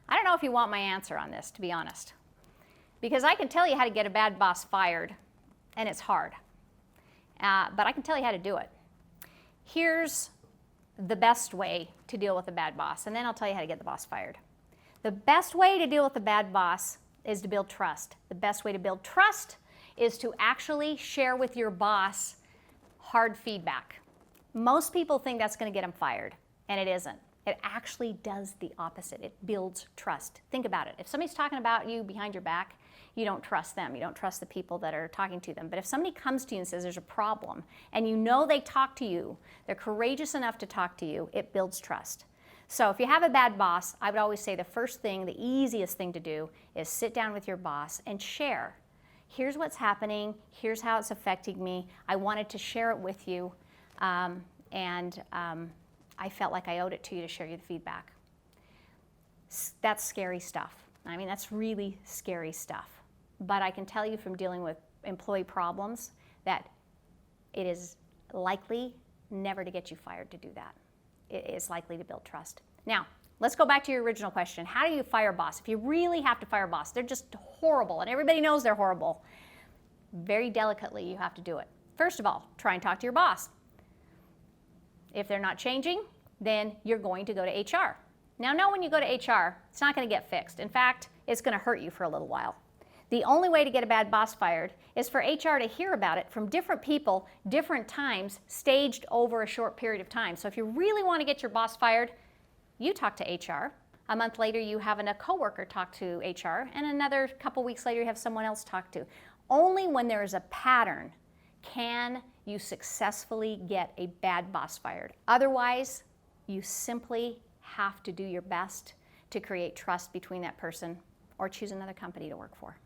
I don't know if you want my answer on this, to be honest, because I can tell you how to get a bad boss fired, and it's hard. But I can tell you how to do it. Here's the best way to deal with a bad boss, and then I'll tell you how to get the boss fired. The best way to deal with a bad boss is to build trust. The best way to build trust is to actually share with your boss hard feedback. Most people think that's going to get them fired, and it isn't. It actually does the opposite. It builds trust. Think about it. If somebody's talking about you behind your back, you don't trust them. You don't trust the people that are talking to them. But if somebody comes to you and says there's a problem, and you know they talk to you, they're courageous enough to talk to you, it builds trust. So if you have a bad boss, I would always say the first thing, the easiest thing to do is sit down with your boss and share. Here's what's happening. Here's how it's affecting me. I wanted to share it with you, and I felt like I owed it to you to share you the feedback. That's scary stuff. I mean, that's really scary stuff. But I can tell you from dealing with employee problems that it is likely never to get you fired to do that. It is likely to build trust. Now, let's go back to your original question. How do you fire a boss? If you really have to fire a boss, they're just horrible, and everybody knows they're horrible. Very delicately, you have to do it. First of all, try and talk to your boss. If they're not changing, then you're going to go to HR. Now, know when you go to HR, it's not going to get fixed. In fact, it's going to hurt you for a little while. The only way to get a bad boss fired is for HR to hear about it from different people, different times, staged over a short period of time. So if you really want to get your boss fired, you talk to HR. A month later, you have a coworker talk to HR, and another couple weeks later, you have someone else talk to. Only when there is a pattern can you successfully get a bad boss fired. Otherwise, you simply have to do your best to create trust between that person or choose another company to work for.